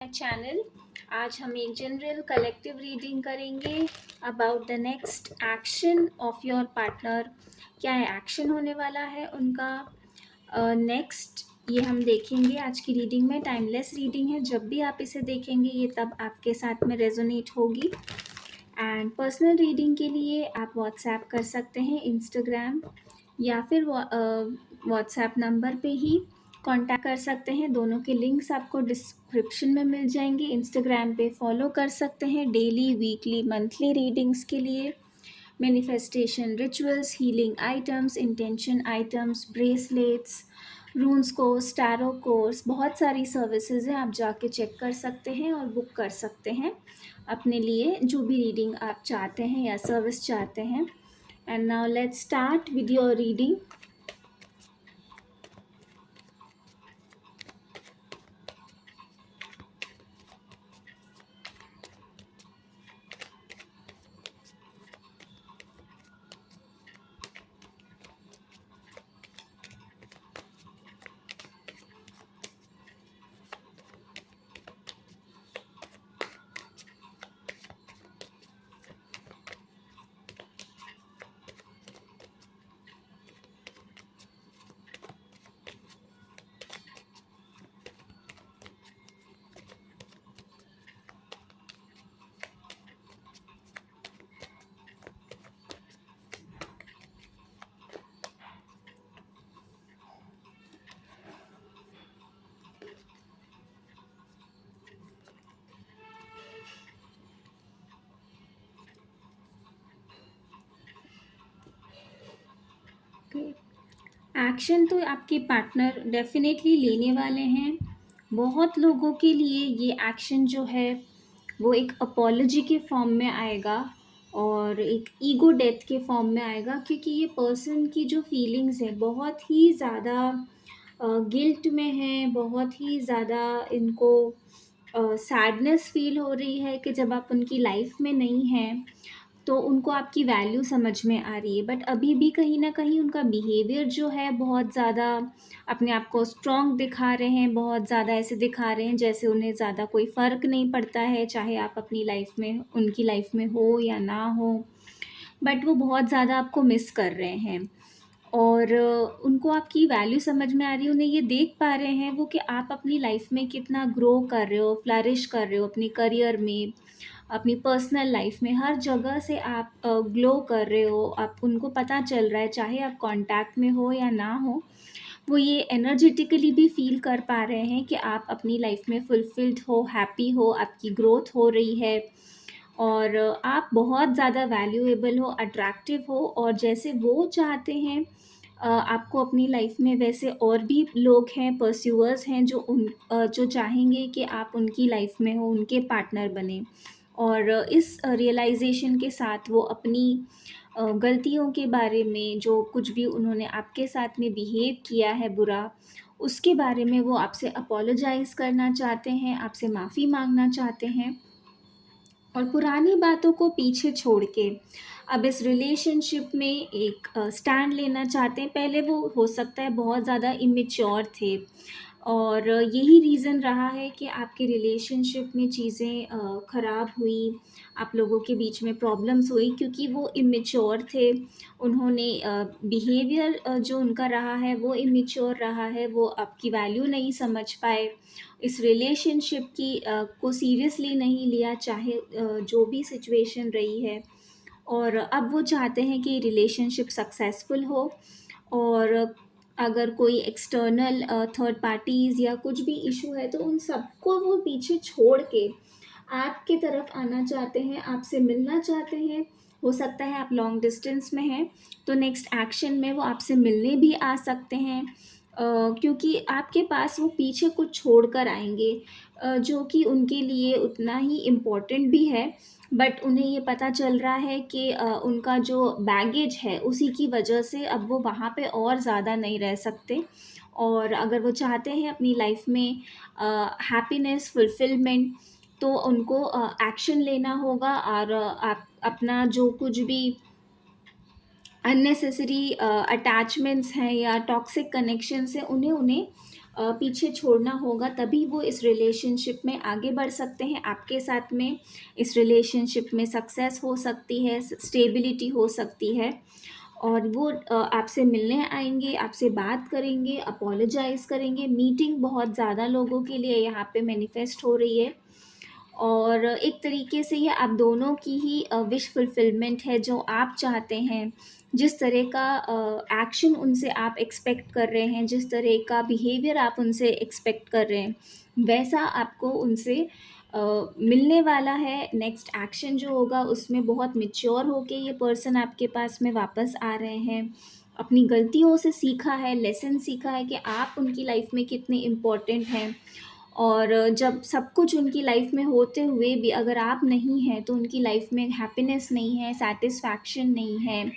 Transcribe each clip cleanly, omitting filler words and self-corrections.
Channel. आज हम एक जनरल कलेक्टिव रीडिंग करेंगे about the next action of your partner. क्या एक्शन होने वाला है उनका नेक्स्ट, ये हम देखेंगे आज की रीडिंग में। टाइमलेस रीडिंग है, जब भी आप इसे देखेंगे ये तब आपके साथ में रेजोनेट होगी। एंड पर्सनल रीडिंग के लिए आप व्हाट्सएप कर सकते हैं, इंस्टाग्राम या फिर व्हाट्सएप नंबर पे ही कांटेक्ट कर सकते हैं। दोनों के लिंक्स आपको डिस्क्रिप्शन में मिल जाएंगे। इंस्टाग्राम पे फॉलो कर सकते हैं डेली, वीकली, मंथली रीडिंग्स के लिए। Manifestation rituals, healing items, intention items, bracelets, रून्स course, tarot course, बहुत सारी सर्विसेज हैं। आप जाके चेक कर सकते हैं और बुक कर सकते हैं अपने लिए जो भी रीडिंग आप चाहते हैं या सर्विस चाहते हैं। And now let's start with your reading. Action तो आपके पार्टनर डेफिनेटली लेने वाले हैं। बहुत लोगों के लिए ये एक्शन जो है वो एक अपॉलॉजी के फॉर्म में आएगा और एक ईगो डेथ के फॉर्म में आएगा, क्योंकि ये पर्सन की जो फीलिंग्स है बहुत ही ज़्यादा गिल्ट में है, बहुत ही ज़्यादा इनको सैडनेस फील हो रही है कि जब आप उनकी लाइफ में नहीं हैं तो उनको आपकी वैल्यू समझ में आ रही है। बट अभी भी कहीं ना कहीं उनका बिहेवियर जो है बहुत ज़्यादा अपने आप को स्ट्रॉन्ग दिखा रहे हैं, बहुत ज़्यादा ऐसे दिखा रहे हैं जैसे उन्हें ज़्यादा कोई फ़र्क नहीं पड़ता है, चाहे आप अपनी लाइफ में उनकी लाइफ में हो या ना हो। बट वो बहुत ज़्यादा आपको मिस कर रहे हैं और उनको आपकी वैल्यू समझ में आ रही है। उन्हें ये देख पा रहे हैं वो कि आप अपनी लाइफ में कितना ग्रो कर रहे हो, फ्लरिश कर रहे हो अपनी करियर में, अपनी पर्सनल लाइफ में, हर जगह से आप ग्लो कर रहे हो। आप उनको पता चल रहा है, चाहे आप कांटेक्ट में हो या ना हो, वो ये एनर्जेटिकली भी फील कर पा रहे हैं कि आप अपनी लाइफ में फुलफिल्ड हो, हैप्पी हो, आपकी ग्रोथ हो रही है और आप बहुत ज़्यादा वैल्यूएबल हो, अट्रैक्टिव हो। और जैसे वो चाहते हैं आपको अपनी लाइफ में, वैसे और भी लोग हैं, परस्यूअर्स हैं जो जो चाहेंगे कि आप उनकी लाइफ में हो, उनके पार्टनर बने। और इस रियलाइजेशन के साथ वो अपनी गलतियों के बारे में, जो कुछ भी उन्होंने आपके साथ में बिहेव किया है बुरा, उसके बारे में वो आपसे अपोलोजाइज़ करना चाहते हैं, आपसे माफ़ी मांगना चाहते हैं और पुरानी बातों को पीछे छोड़ के अब इस रिलेशनशिप में एक स्टैंड लेना चाहते हैं। पहले वो हो सकता है बहुत ज़्यादा इमेच्योर थे और यही रीज़न रहा है कि आपके रिलेशनशिप में चीज़ें ख़राब हुई, आप लोगों के बीच में प्रॉब्लम्स हुई, क्योंकि वो इमेच्योर थे। उन्होंने बिहेवियर जो उनका रहा है वो इमेच्योर रहा है, वो आपकी वैल्यू नहीं समझ पाए, इस रिलेशनशिप की को सीरियसली नहीं लिया, चाहे जो भी सिचुएशन रही है। और अब वो चाहते हैं कि रिलेशनशिप सक्सेसफुल हो और अगर कोई एक्सटर्नल थर्ड पार्टीज़ या कुछ भी इशू है तो उन सबको वो पीछे छोड़ के आपके तरफ आना चाहते हैं, आपसे मिलना चाहते हैं। हो सकता है आप लॉन्ग डिस्टेंस में हैं तो नेक्स्ट एक्शन में वो आपसे मिलने भी आ सकते हैं, क्योंकि आपके पास वो पीछे कुछ छोड़ कर आएंगे जो कि उनके लिए उतना ही इम्पोर्टेंट भी है। बट उन्हें ये पता चल रहा है कि उनका जो बैगेज है उसी की वजह से अब वो वहाँ पे और ज़्यादा नहीं रह सकते। और अगर वो चाहते हैं अपनी लाइफ में हैप्पीनेस, फुलफिलमेंट, तो उनको एक्शन लेना होगा और आप अपना जो कुछ भी अननेसेसरी अटैचमेंट्स हैं या टॉक्सिक कनेक्शंस हैं उन्हें उन्हें पीछे छोड़ना होगा, तभी वो इस रिलेशनशिप में आगे बढ़ सकते हैं आपके साथ में। इस रिलेशनशिप में सक्सेस हो सकती है, स्टेबिलिटी हो सकती है। और वो आपसे मिलने आएँगे, आपसे बात करेंगे, अपोलोजाइज़ करेंगे। मीटिंग बहुत ज़्यादा लोगों के लिए यहाँ पे मैनिफेस्ट हो रही है, और एक तरीके से ये आप दोनों की ही विश फुलफिलमेंट है, जो आप चाहते हैं। जिस तरह का एक्शन उनसे आप एक्सपेक्ट कर रहे हैं, जिस तरह का बिहेवियर आप उनसे एक्सपेक्ट कर रहे हैं, वैसा आपको उनसे मिलने वाला है। नेक्स्ट एक्शन जो होगा उसमें बहुत मैच्योर होके ये पर्सन आपके पास में वापस आ रहे हैं। अपनी गलतियों से सीखा है, लेसन सीखा है कि आप उनकी लाइफ में कितने इम्पोर्टेंट हैं। और जब सब कुछ उनकी लाइफ में होते हुए भी अगर आप नहीं हैं, तो उनकी लाइफ में हैप्पीनेस नहीं है, सैटिस्फैक्शन नहीं है,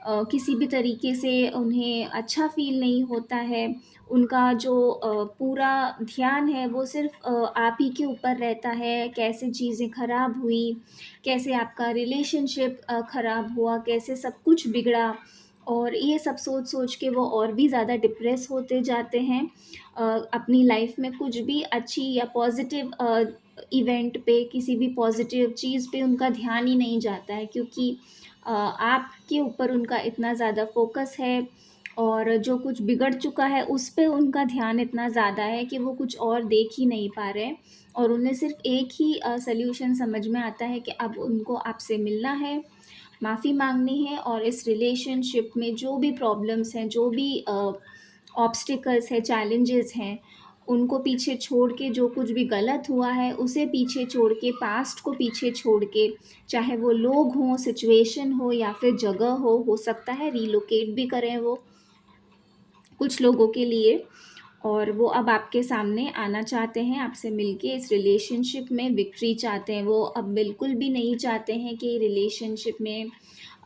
किसी भी तरीके से उन्हें अच्छा फ़ील नहीं होता है। उनका जो पूरा ध्यान है वो सिर्फ़ आप ही के ऊपर रहता है, कैसे चीज़ें ख़राब हुई, कैसे आपका रिलेशनशिप ख़राब हुआ, कैसे सब कुछ बिगड़ा। और ये सब सोच-सोच के वो और भी ज़्यादा डिप्रेस होते जाते हैं। अपनी लाइफ में कुछ भी अच्छी या पॉज़िटिव इवेंट पे, किसी भी पॉज़िटिव चीज़ पे उनका ध्यान ही नहीं जाता है, क्योंकि आपके ऊपर उनका इतना ज़्यादा फ़ोकस है, और जो कुछ बिगड़ चुका है उस पे उनका ध्यान इतना ज़्यादा है कि वो कुछ और देख ही नहीं पा रहे हैं। और उन्हें सिर्फ़ एक ही सॉल्यूशन समझ में आता है कि अब उनको आपसे मिलना है, माफ़ी माँगनी है, और इस रिलेशनशिप में जो भी प्रॉब्लम्स हैं, जो भी ऑब्स्टिकल्स हैं, चैलेंजेस हैं, उनको पीछे छोड़ के, जो कुछ भी गलत हुआ है उसे पीछे छोड़ के, पास्ट को पीछे छोड़ के, चाहे वो लोग हों, सिचुएशन हो या फिर जगह हो सकता है रिलोकेट भी करें वो कुछ लोगों के लिए। और वो अब आपके सामने आना चाहते हैं, आपसे मिलके इस रिलेशनशिप में विक्ट्री चाहते हैं। वो अब बिल्कुल भी नहीं चाहते हैं कि रिलेशनशिप में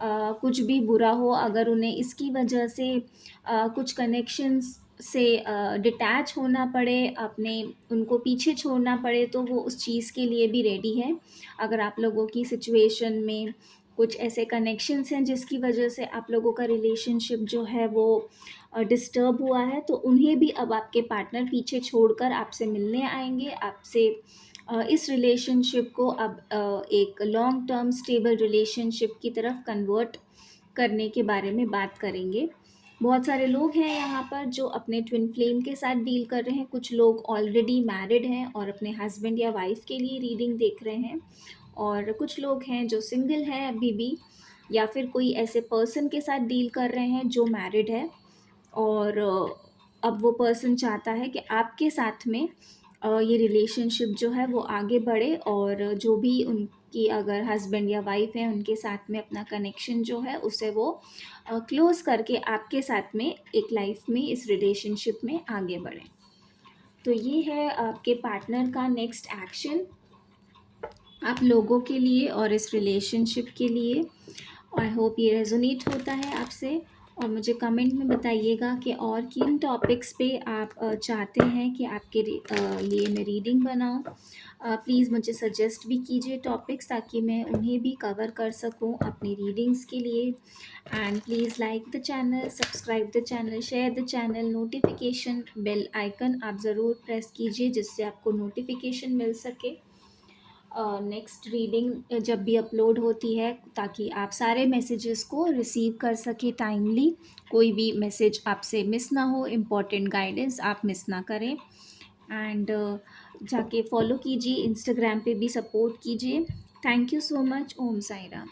कुछ भी बुरा हो। अगर उन्हें इसकी वजह से कुछ कनेक्शंस से डिटैच होना पड़े, अपने उनको पीछे छोड़ना पड़े, तो वो उस चीज़ के लिए भी रेडी है। अगर आप लोगों की सिचुएशन में कुछ ऐसे कनेक्शंस हैं जिसकी वजह से आप लोगों का रिलेशनशिप जो है वो डिस्टर्ब हुआ है, तो उन्हें भी अब आपके पार्टनर पीछे छोड़कर आपसे मिलने आएँगे, आपसे इस रिलेशनशिप को अब एक लॉन्ग टर्म स्टेबल रिलेशनशिप की तरफ कन्वर्ट करने के बारे में बात करेंगे। बहुत सारे लोग हैं यहाँ पर जो अपने ट्विन फ्लेम के साथ डील कर रहे हैं, कुछ लोग ऑलरेडी मैरिड हैं और अपने हस्बैंड या वाइफ़ के लिए रीडिंग देख रहे हैं, और कुछ लोग हैं जो सिंगल हैं अभी भी, या फिर कोई ऐसे पर्सन के साथ डील कर रहे हैं जो मैरिड है। और अब वो पर्सन चाहता है कि आपके साथ में ये रिलेशनशिप जो है वो आगे बढ़े, और जो भी उनकी अगर हस्बैंड या वाइफ है उनके साथ में अपना कनेक्शन जो है उसे वो क्लोज़ करके आपके साथ में एक लाइफ में इस रिलेशनशिप में आगे बढ़ें। तो ये है आपके पार्टनर का नेक्स्ट एक्शन आप लोगों के लिए और इस रिलेशनशिप के लिए। आई होप ये रेजोनेट होता है आपसे, और मुझे कमेंट में बताइएगा कि और किन टॉपिक्स पे आप चाहते हैं कि आपके लिए मैं रीडिंग बनाऊं। प्लीज़ मुझे सजेस्ट भी कीजिए टॉपिक्स, ताकि मैं उन्हें भी कवर कर सकूं अपनी रीडिंग्स के लिए। And please like the channel, subscribe the channel, share the channel, notification bell icon आप ज़रूर प्रेस कीजिए जिससे आपको नोटिफिकेशन मिल सके नेक्स्ट रीडिंग जब भी अपलोड होती है, ताकि आप सारे मैसेजेस को रिसीव कर सकें टाइमली, कोई भी मैसेज आपसे मिस ना हो, इम्पॉर्टेंट गाइडेंस आप मिस ना करें। एंड जाके फॉलो कीजिए, इंस्टाग्राम पे भी सपोर्ट कीजिए। Thank you so much. Om Sai Ram.